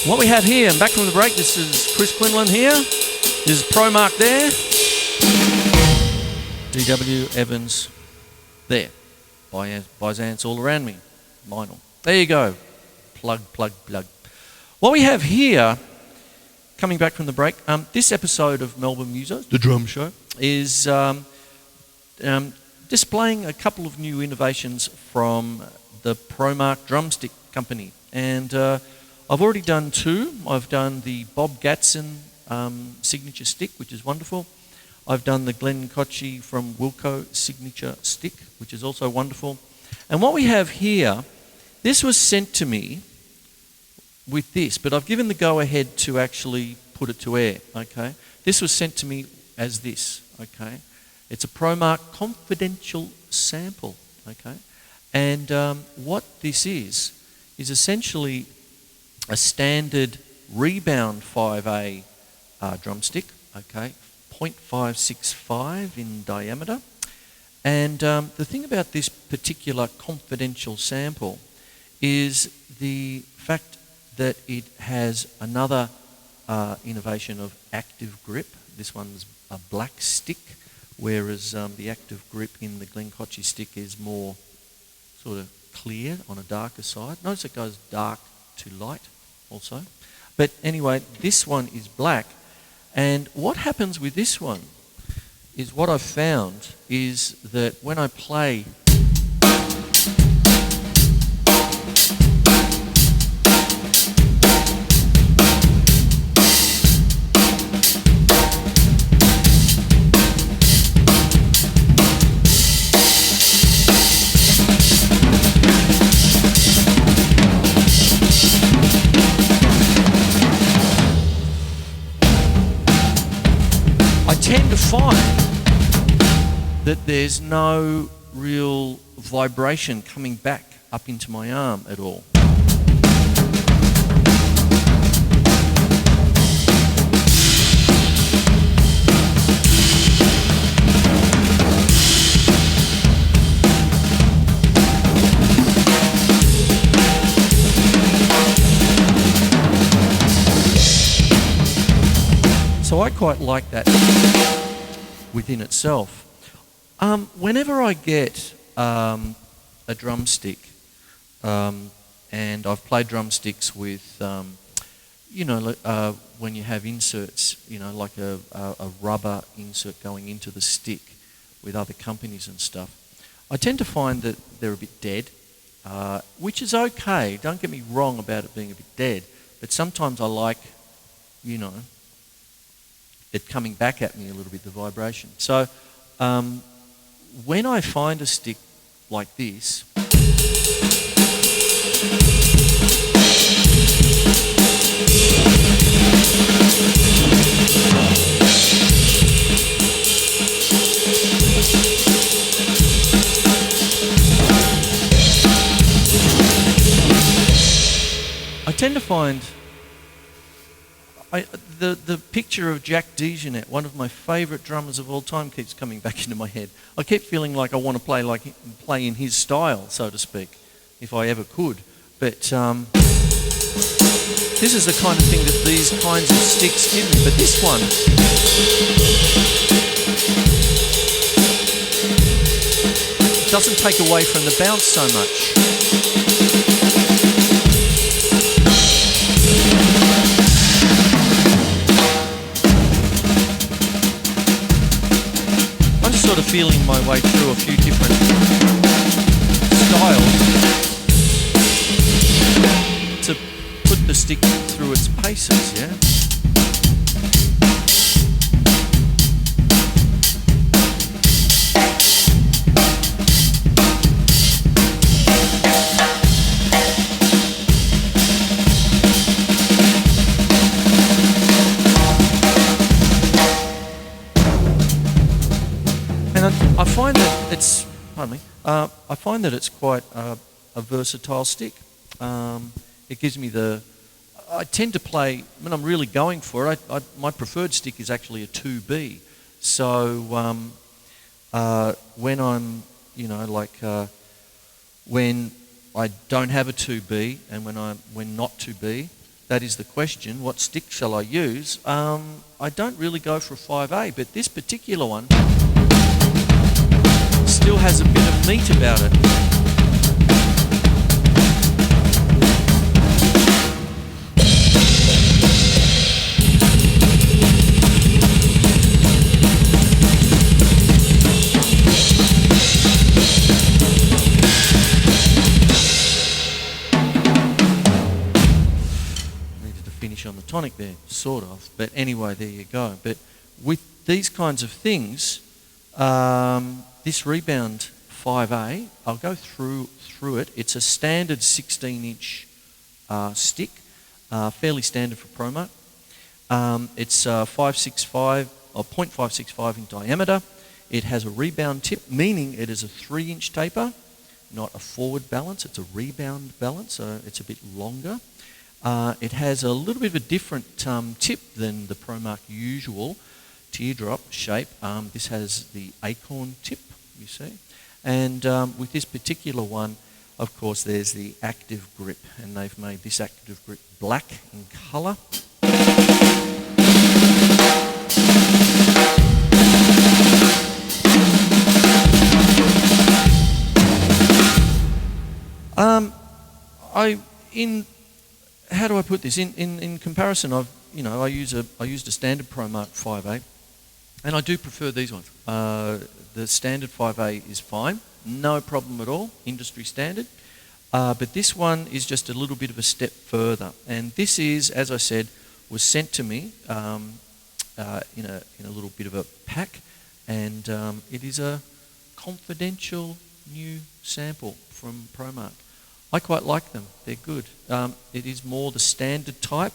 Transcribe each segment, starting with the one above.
What we have here, and back from the break, this is Chris Quinlan here. This is Promark there. DW Evans there. Byzance all around me. Vinyl. There you go. Plug, plug, plug. What we have here, coming back from the break, this episode of Melbourne Musos, the drum show, is displaying a couple of new innovations from the Promark drumstick company. And I've already done two. I've done the Bob Gatson signature stick, which is wonderful. I've done the Glenn Kochi from Wilco signature stick, which is also wonderful. And what we have here, this was sent to me with this, but I've given the go-ahead to actually put it to air, okay? This was sent to me as this, okay? It's a Promark Confidential sample, okay? And what this is essentially a standard rebound 5A drumstick, okay? 0.565 in diameter. And the thing about this particular confidential sample is the fact that it has another innovation of active grip. This one's a black stick, whereas the active grip in the Glenn Kochi stick is more sort of clear on a darker side. Notice it goes dark to light also. But anyway, this one is black. And what happens with this one is what I've found is that when I play tend to find that there's no real vibration coming back up into my arm at all. So I quite like that within itself. Whenever I get a drumstick, and I've played drumsticks with, when you have inserts, like a rubber insert going into the stick with other companies and stuff, I tend to find that they're a bit dead, which is okay. Don't get me wrong about it being a bit dead, but sometimes I like, it coming back at me a little bit, the vibration. So when I find a stick like this, I tend to find the picture of Jack DeJohnette, one of my favourite drummers of all time, keeps coming back into my head. I keep feeling like I want to play in his style, so to speak, if I ever could. But this is the kind of thing that these kinds of sticks give me. But this one, doesn't take away from the bounce so much. Sort of feeling my way through a few different styles to put the stick through its paces, yeah? I find that it's, I find that it's quite a versatile stick. It gives me I tend to play, when I'm really going for it, my preferred stick is actually a 2B. So when I'm, when I don't have a 2B and when not 2B, that is the question. What stick shall I use? I don't really go for a 5A, but this particular one still has a bit of meat about it. On the tonic there, sort of, but anyway, there you go. But with these kinds of things, this Rebound 5A, I'll go through it. It's a standard 16-inch stick, fairly standard for Promark. It's 565 or 0.565 in diameter. It has a rebound tip, meaning it is a 3-inch taper, not a forward balance. It's a rebound balance, so it's a bit longer. It has a little bit of a different tip than the Promark usual teardrop shape. This has the acorn tip, you see. And with this particular one, of course, there's the active grip. And they've made this active grip black in colour. How do I put this? In comparison, I used a standard Promark 5A, and I do prefer these ones. The standard 5A is fine, no problem at all, industry standard. But this one is just a little bit of a step further, and this is, as I said, was sent to me in a little bit of a pack, and it is a confidential new sample from Promark. I quite like them. They're good. It is more the standard type.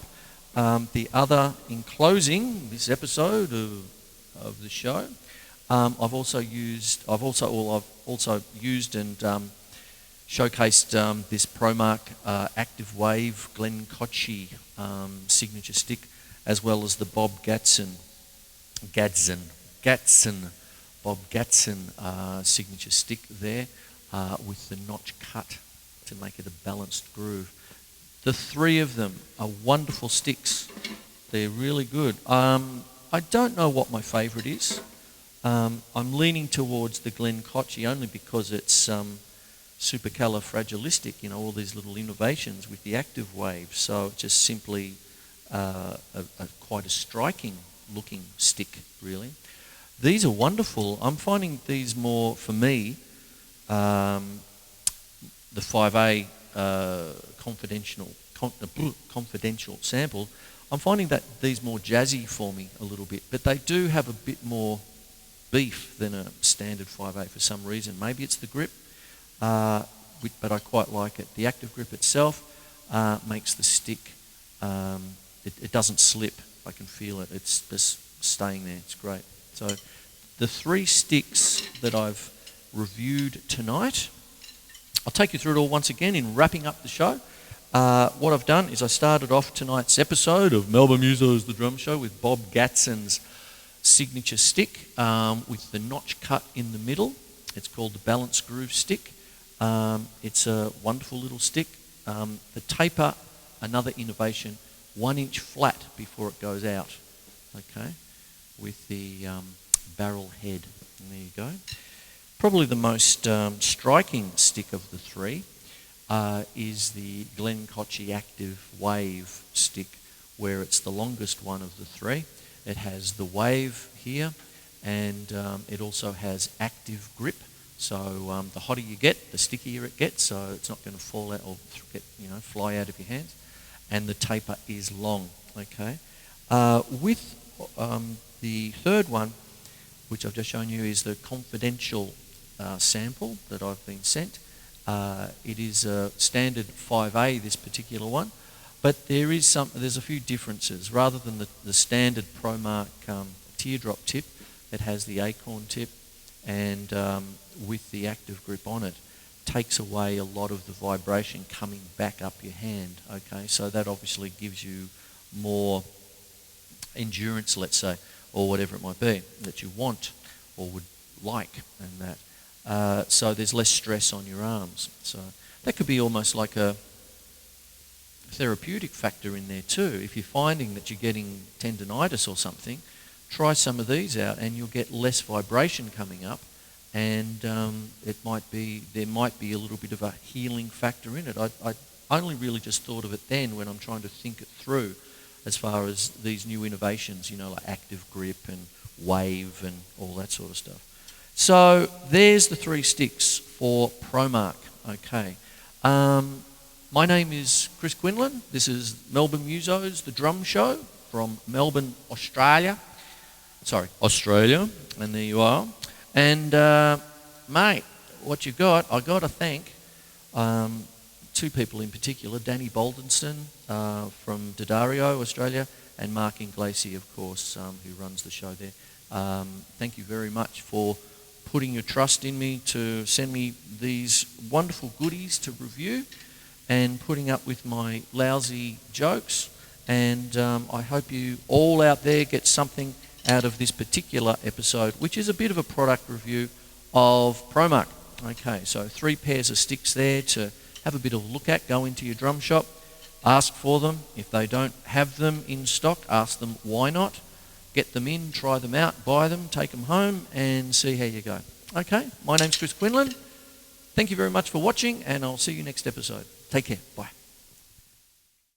The other, in closing this episode of the show, I've also used and showcased this Promark Active Wave Glencochie signature stick, as well as the Bob Gadsden signature stick there with the notch cut to make it a balanced groove. The three of them are wonderful sticks. They're really good. I don't know what my favourite is. I'm leaning towards the Glencochie only because it's supercalifragilistic, all these little innovations with the active wave. So it's just simply quite a striking looking stick, really. These are wonderful. I'm finding these more, for me, the 5A confidential sample, I'm finding that these more jazzy for me a little bit, but they do have a bit more beef than a standard 5A for some reason. Maybe it's the grip, but I quite like it. The active grip itself makes the stick, it doesn't slip. I can feel it. It's just staying there. It's great. So the three sticks that I've reviewed tonight, I'll take you through it all once again in wrapping up the show. What I've done is I started off tonight's episode of Melbourne Musos the Drum Show with Bob Gadsden's signature stick with the notch cut in the middle. It's called the Balance Groove stick. It's a wonderful little stick. The taper, another innovation, 1 inch flat before it goes out, okay, with the barrel head. And there you go. Probably the most striking stick of the three is the Glencochie Active Wave stick, where it's the longest one of the three. It has the wave here, and it also has active grip. So the hotter you get, the stickier it gets, so it's not going to fall out or fly out of your hands. And the taper is long, okay. With the third one, which I've just shown you, is the confidential sample that I've been sent. It is a standard 5A, this particular one, but there's a few differences. Rather than the standard Promark teardrop tip, it has the acorn tip, and with the active grip on it, takes away a lot of the vibration coming back up your hand, okay? So that obviously gives you more endurance, let's say, or whatever it might be that you want or would like, and that. So there's less stress on your arms. So that could be almost like a therapeutic factor in there too. If you're finding that you're getting tendinitis or something, try some of these out and you'll get less vibration coming up, and there might be a little bit of a healing factor in it. I only really just thought of it then when I'm trying to think it through as far as these new innovations, like active grip and wave and all that sort of stuff. So there's the 3 sticks for Promark. Okay. My name is Chris Quinlan. This is Melbourne Musos, the Drum Show from Melbourne, Australia. And there you are. And mate, what you got? I got to thank 2 people in particular: Danny Boldiston from Daddario, Australia, and Mark Inglese, of course, who runs the show there. Thank you very much for putting your trust in me to send me these wonderful goodies to review and putting up with my lousy jokes. And I hope you all out there get something out of this particular episode, which is a bit of a product review of Promark. Okay, so 3 pairs of sticks there to have a bit of a look at. Go into your drum shop, ask for them. If they don't have them in stock, ask them why not. Get them in, try them out, buy them, take them home, and see how you go. Okay, my name's Chris Quinlan. Thank you very much for watching, and I'll see you next episode. Take care. Bye.